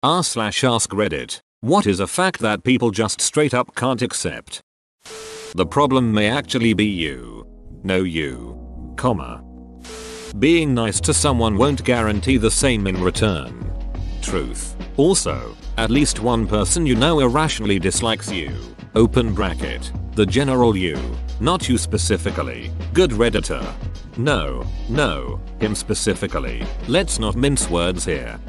r/ask Reddit. What is a fact that people just straight up can't accept? The problem may actually be you. No you. Comma. Being nice to someone won't guarantee the same in return. Truth. Also, at least one person you know irrationally dislikes you. Open bracket. The general you. Not you specifically. Good Redditor. No, him specifically. Let's not mince words here.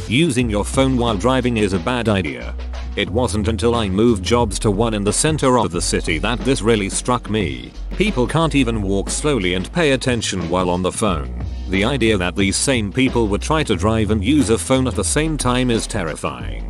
Using your phone while driving is a bad idea. It wasn't until I moved jobs to one in the center of the city that this really struck me. People can't even walk slowly and pay attention while on the phone. The idea that these same people would try to drive and use a phone at the same time is terrifying.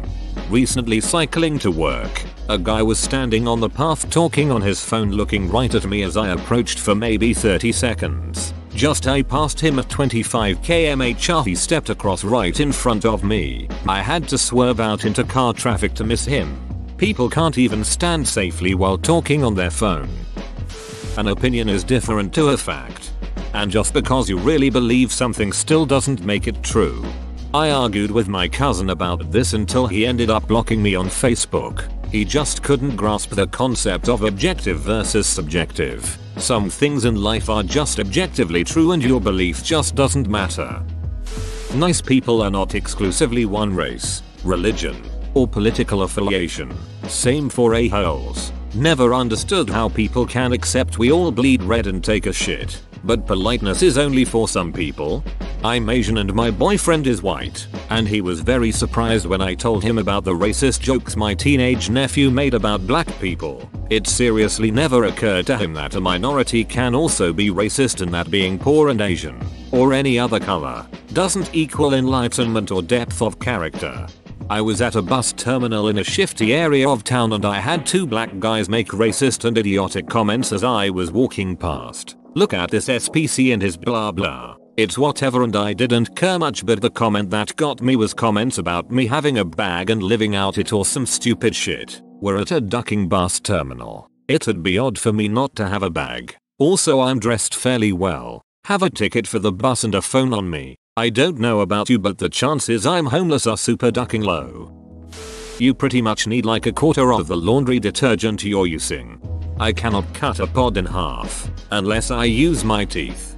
Recently cycling to work, a guy was standing on the path talking on his phone looking right at me as I approached for maybe 30 seconds. Just I passed him at 25 km/h. He stepped across right in front of me. I had to swerve out into car traffic to miss him. People can't even stand safely while talking on their phone. An opinion is different to a fact. And just because you really believe something still doesn't make it true. I argued with my cousin about this until he ended up blocking me on Facebook. He just couldn't grasp the concept of objective versus subjective. Some things in life are just objectively true and your belief just doesn't matter. Nice people are not exclusively one race, religion, or political affiliation. Same for a-holes. Never understood how people can accept we all bleed red and take a shit. But politeness is only for some people. I'm Asian and my boyfriend is white, and he was very surprised when I told him about the racist jokes my teenage nephew made about black people. It seriously never occurred to him that a minority can also be racist and that being poor and Asian, or any other color, doesn't equal enlightenment or depth of character. I was at a bus terminal in a shifty area of town and I had two black guys make racist and idiotic comments as I was walking past. Look at this SPC and his blah blah. It's whatever and I didn't care much, but the comment that got me was comments about me having a bag and living out it or some stupid shit. We're at a ducking bus terminal. It'd be odd for me not to have a bag. Also I'm dressed fairly well. Have a ticket for the bus and a phone on me. I don't know about you but the chances I'm homeless are super ducking low. You pretty much need like a quarter of the laundry detergent you're using. I cannot cut a pod in half unless I use my teeth.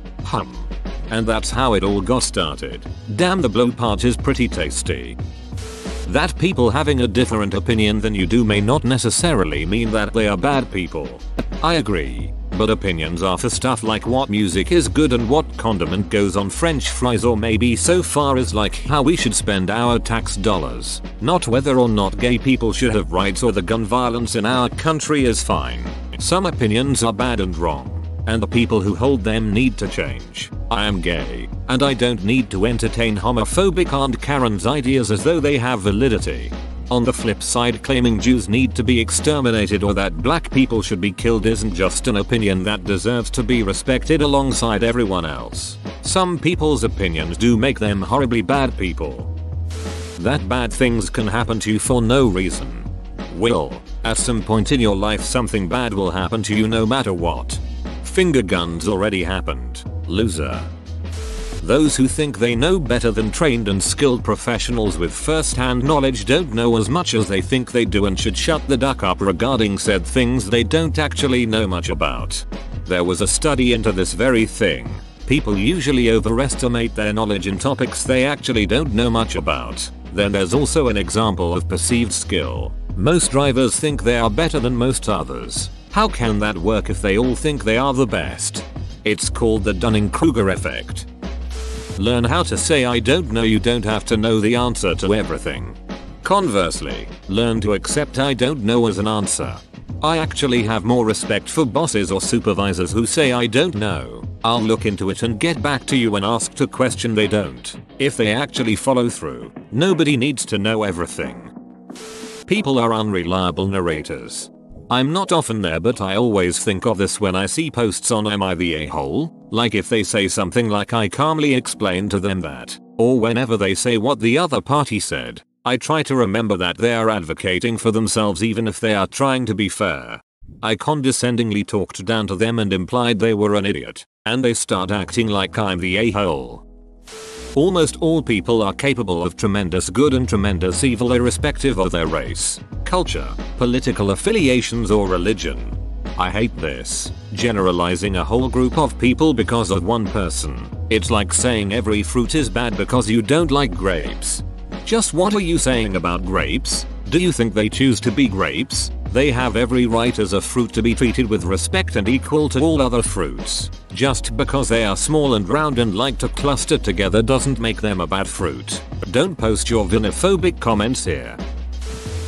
And that's how it all got started. Damn, the blow part is pretty tasty. That people having a different opinion than you do may not necessarily mean that they are bad people. I agree. But opinions are for stuff like what music is good and what condiment goes on french fries, or maybe so far as like how we should spend our tax dollars. Not whether or not gay people should have rights or the gun violence in our country is fine. Some opinions are bad and wrong, and the people who hold them need to change. I am gay, and I don't need to entertain homophobic Aunt Karen's ideas as though they have validity. On the flip side, claiming Jews need to be exterminated or that black people should be killed isn't just an opinion that deserves to be respected alongside everyone else. Some people's opinions do make them horribly bad people. That bad things can happen to you for no reason. At some point in your life something bad will happen to you no matter what. Finger guns already happened. Loser. Those who think they know better than trained and skilled professionals with first-hand knowledge don't know as much as they think they do and should shut the duck up regarding said things they don't actually know much about. There was a study into this very thing. People usually overestimate their knowledge in topics they actually don't know much about. Then there's also an example of perceived skill. Most drivers think they are better than most others. How can that work if they all think they are the best? It's called the Dunning-Kruger effect. Learn how to say I don't know. You don't have to know the answer to everything. Conversely, learn to accept I don't know as an answer. I actually have more respect for bosses or supervisors who say I don't know. I'll look into it and get back to you when asked a question they don't. If they actually follow through. Nobody needs to know everything. People are unreliable narrators. I'm not often there, but I always think of this when I see posts on Am I the A-hole? Like if they say something like I calmly explained to them that, or whenever they say what the other party said, I try to remember that they are advocating for themselves even if they are trying to be fair. I condescendingly talked down to them and implied they were an idiot, and they start acting like I'm the a-hole. Almost all people are capable of tremendous good and tremendous evil irrespective of their race, culture, political affiliations or religion. I hate this. Generalizing a whole group of people because of one person. It's like saying every fruit is bad because you don't like grapes. Just what are you saying about grapes? Do you think they choose to be grapes? They have every right as a fruit to be treated with respect and equal to all other fruits. Just because they are small and round and like to cluster together doesn't make them a bad fruit. Don't post your xenophobic comments here.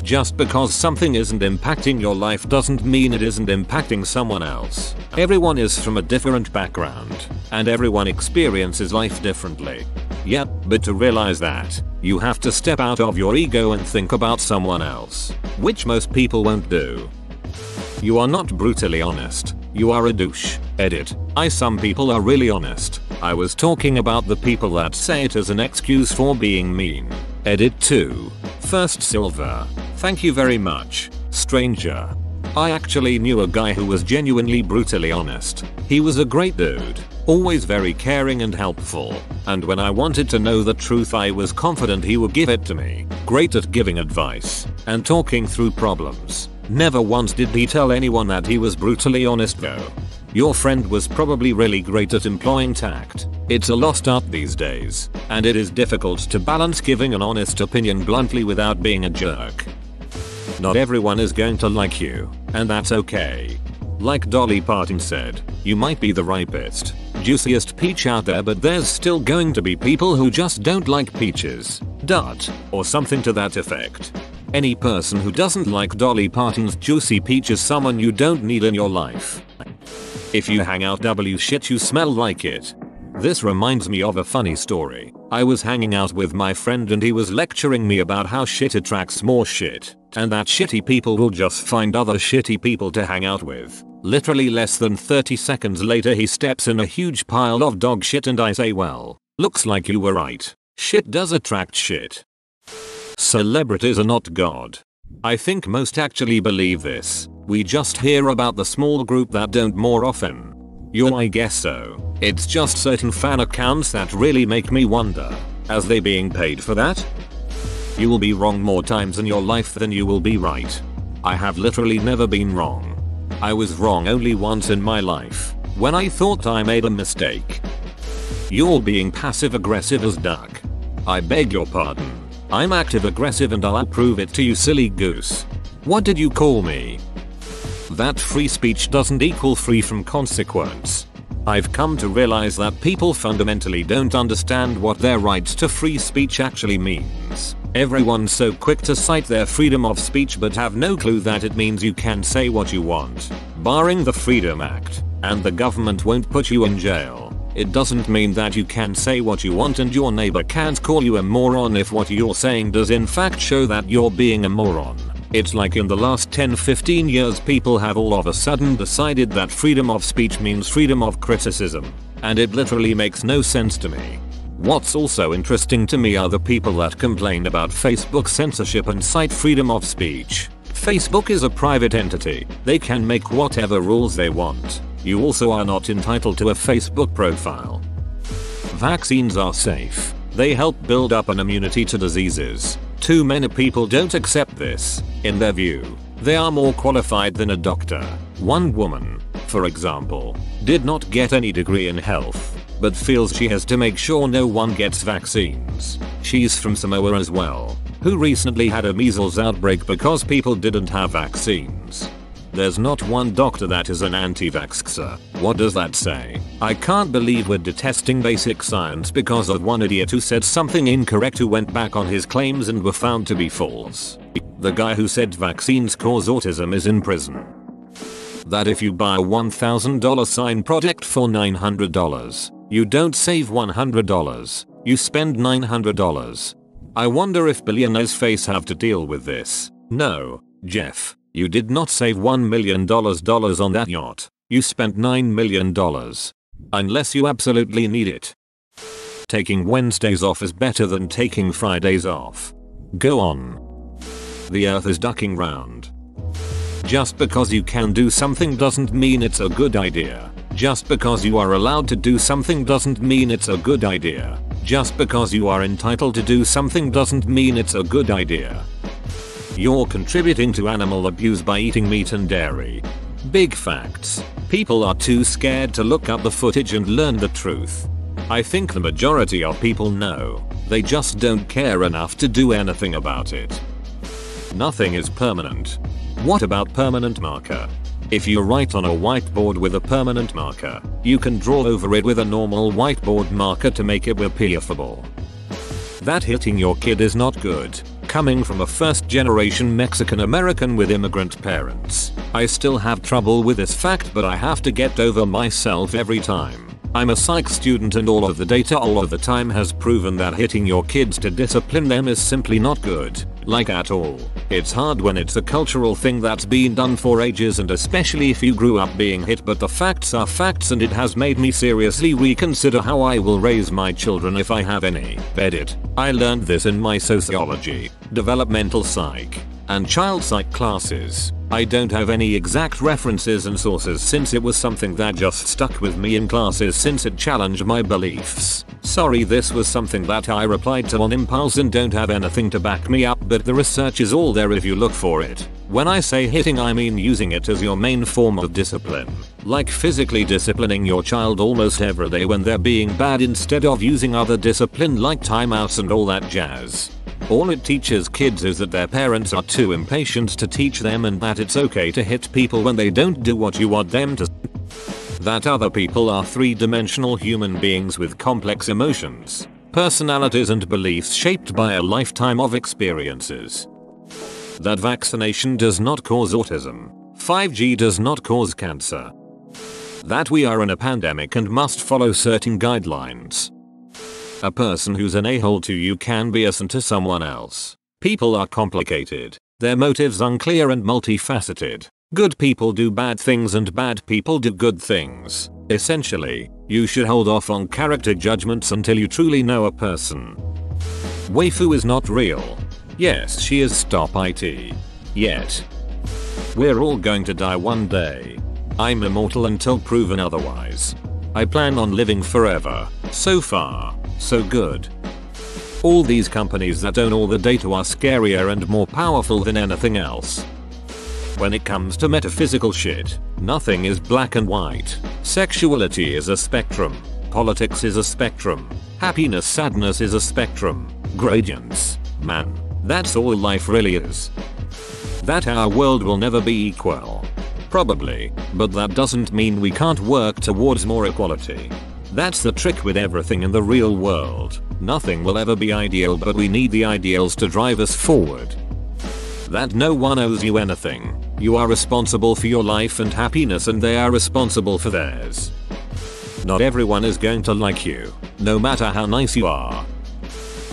Just because something isn't impacting your life doesn't mean it isn't impacting someone else. Everyone is from a different background, and everyone experiences life differently. Yep, but to realize that, you have to step out of your ego and think about someone else, which most people won't do. You are not brutally honest. You are a douche. Edit. Some people are really honest. I was talking about the people that say it as an excuse for being mean. Edit 2. First Silver. Thank you very much, stranger. I actually knew a guy who was genuinely brutally honest. He was a great dude, always very caring and helpful, and when I wanted to know the truth I was confident he would give it to me. Great at giving advice and talking through problems. Never once did he tell anyone that he was brutally honest though. Your friend was probably really great at employing tact. It's a lost art these days, and it is difficult to balance giving an honest opinion bluntly without being a jerk. Not everyone is going to like you, and that's okay. Like Dolly Parton said, you might be the ripest, juiciest peach out there, but there's still going to be people who just don't like peaches. Or something to that effect. Any person who doesn't like Dolly Parton's juicy peach is someone you don't need in your life. If you hang out shit, you smell like it. This reminds me of a funny story. I was hanging out with my friend and he was lecturing me about how shit attracts more shit, and that shitty people will just find other shitty people to hang out with. Literally less than 30 seconds later he steps in a huge pile of dog shit and I say, well, looks like you were right. Shit does attract shit. Celebrities are not God. I think most actually believe this. We just hear about the small group that don't more often. I guess so. It's just certain fan accounts that really make me wonder. As they being paid for that? You will be wrong more times in your life than you will be right. I have literally never been wrong. I was wrong only once in my life, when I thought I made a mistake. You're being passive aggressive as duck. I beg your pardon. I'm active aggressive and I'll prove it to you, silly goose. What did you call me? That free speech doesn't equal free from consequence. I've come to realize that people fundamentally don't understand what their right to free speech actually means. Everyone's so quick to cite their freedom of speech but have no clue that it means you can say what you want, barring the Freedom Act, and the government won't put you in jail. It doesn't mean that you can say what you want and your neighbor can't call you a moron if what you're saying does in fact show that you're being a moron. It's like in the last 10-15 years people have all of a sudden decided that freedom of speech means freedom of criticism, and it literally makes no sense to me. What's also interesting to me are the people that complain about Facebook censorship and cite freedom of speech. Facebook is a private entity. They can make whatever rules they want. You also are not entitled to a Facebook profile. Vaccines are safe. They help build up an immunity to diseases. Too many people don't accept this. In their view, they are more qualified than a doctor. One woman, for example, did not get any degree in health, but feels she has to make sure no one gets vaccines. She's from Samoa as well, who recently had a measles outbreak because people didn't have vaccines. There's not one doctor that is an anti-vaxxer. What does that say? I can't believe we're detesting basic science because of one idiot who said something incorrect who went back on his claims and were found to be false. The guy who said vaccines cause autism is in prison. That if you buy a $1,000 sign product for $900, you don't save $100, you spend $900. I wonder if billionaires face have to deal with this. No, Jeff. You did not save $1 million on that yacht. You spent $9 million. Unless you absolutely need it. Taking Wednesdays off is better than taking Fridays off. Go on. The earth is ducking round. Just because you can do something doesn't mean it's a good idea. Just because you are allowed to do something doesn't mean it's a good idea. Just because you are entitled to do something doesn't mean it's a good idea. You're contributing to animal abuse by eating meat and dairy. Big facts. People are too scared to look up the footage and learn the truth. I think the majority of people know. They just don't care enough to do anything about it. Nothing is permanent. What about permanent marker? If you write on a whiteboard with a permanent marker, you can draw over it with a normal whiteboard marker to make it appearable. That hitting your kid is not good. Coming from a first-generation Mexican American with immigrant parents, I still have trouble with this fact, but I have to get over myself every time. I'm a psych student and all of the data all of the time has proven that hitting your kids to discipline them is simply not good. Like at all. It's hard when it's a cultural thing that's been done for ages, and especially if you grew up being hit, but the facts are facts, and it has made me seriously reconsider how I will raise my children if I have any. Edit. I learned this in my sociology, developmental psych, and child psych classes. I don't have any exact references and sources since it was something that just stuck with me in classes since it challenged my beliefs. Sorry, this was something that I replied to on impulse and don't have anything to back me up, but the research is all there if you look for it. When I say hitting, I mean using it as your main form of discipline. Like physically disciplining your child almost every day when they're being bad, instead of using other discipline like timeouts and all that jazz. All it teaches kids is that their parents are too impatient to teach them, and that it's okay to hit people when they don't do what you want them to. That other people are three-dimensional human beings with complex emotions, personalities and beliefs shaped by a lifetime of experiences. That vaccination does not cause autism. 5G does not cause cancer. That we are in a pandemic and must follow certain guidelines. A person who's an a-hole to you can be a saint to someone else. People are complicated. Their motives unclear and multifaceted. Good people do bad things and bad people do good things. Essentially, you should hold off on character judgments until you truly know a person. Waifu is not real. Yes, she is. Stop it. Yet. We're all going to die one day. I'm immortal until proven otherwise. I plan on living forever. So far, so good. All these companies that own all the data are scarier and more powerful than anything else. When it comes to metaphysical shit, nothing is black and white. Sexuality is a spectrum. Politics is a spectrum. Happiness, sadness is a spectrum. Gradients. Man, that's all life really is. That our world will never be equal. Probably, but that doesn't mean we can't work towards more equality. That's the trick with everything in the real world. Nothing will ever be ideal, but we need the ideals to drive us forward. That no one owes you anything. You are responsible for your life and happiness, and they are responsible for theirs. Not everyone is going to like you, no matter how nice you are.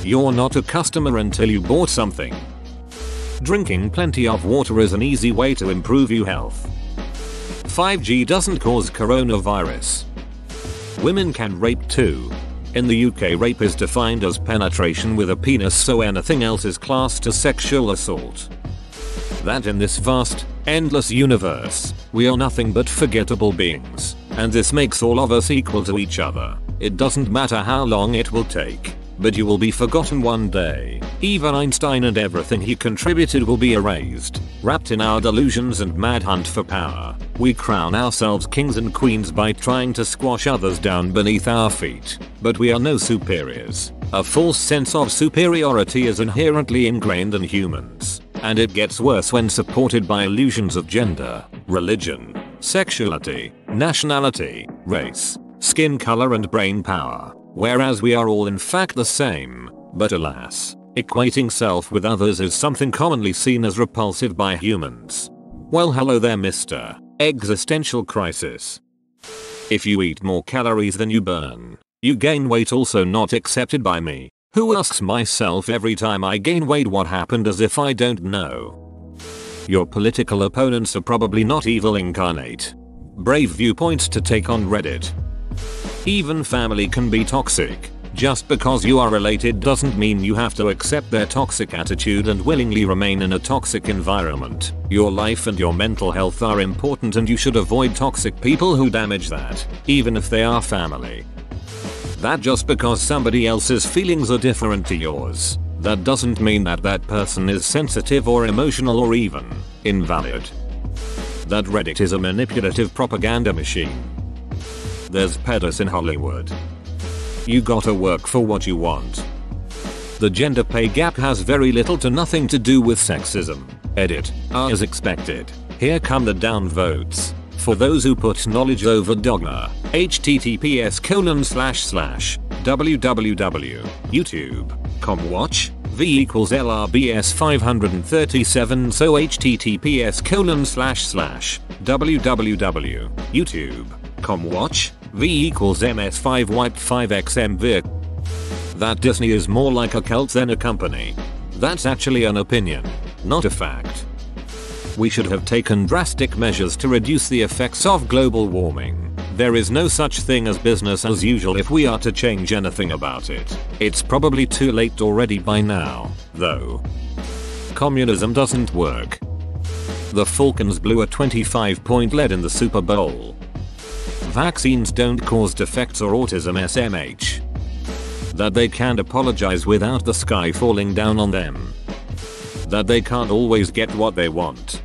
You're not a customer until you bought something. Drinking plenty of water is an easy way to improve your health. 5G doesn't cause coronavirus. Women can rape too. In the UK, rape is defined as penetration with a penis, so anything else is classed as sexual assault. That in this vast, endless universe, we are nothing but forgettable beings, and this makes all of us equal to each other. It doesn't matter how long it will take, but you will be forgotten one day. Even Einstein and everything he contributed will be erased. Wrapped in our delusions and mad hunt for power, we crown ourselves kings and queens by trying to squash others down beneath our feet. But we are no superiors. A false sense of superiority is inherently ingrained in humans, and it gets worse when supported by illusions of gender, religion, sexuality, nationality, race, skin color and brain power. Whereas we are all in fact the same, but alas, equating self with others is something commonly seen as repulsive by humans. Well, hello there, Mr. Existential Crisis. If you eat more calories than you burn, you gain weight. Also not accepted by me, who asks myself every time I gain weight what happened, as if I don't know. Your political opponents are probably not evil incarnate. Brave viewpoints to take on Reddit. Even family can be toxic. Just because you are related doesn't mean you have to accept their toxic attitude and willingly remain in a toxic environment. Your life and your mental health are important, and you should avoid toxic people who damage that, even if they are family. That just because somebody else's feelings are different to yours, that doesn't mean that that person is sensitive or emotional or even invalid. That Reddit is a manipulative propaganda machine. There's pedos in Hollywood. You gotta work for what you want. The gender pay gap has very little to nothing to do with sexism. Edit. As expected. Here come the downvotes. For those who put knowledge over dogma. https://www.youtube.com watch v equals lrbs 537 so https://www.youtube.com watch v equals ms5 wipe 5xm vic. That Disney is more like a cult than a company. That's actually an opinion, not a fact. We should have taken drastic measures to reduce the effects of global warming. There is no such thing as business as usual if we are to change anything about it. It's probably too late already by now, though. Communism doesn't work. The Falcons blew a 25-point lead in the Super Bowl. Vaccines don't cause defects or autism SMH. That they can't apologize without the sky falling down on them. That they can't always get what they want.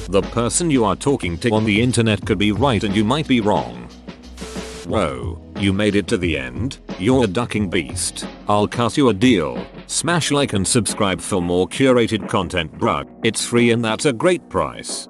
The person you are talking to on the internet could be right and you might be wrong. Whoa, you made it to the end? You're a ducking beast. I'll cut you a deal. Smash like and subscribe for more curated content, bruh. It's free and that's a great price.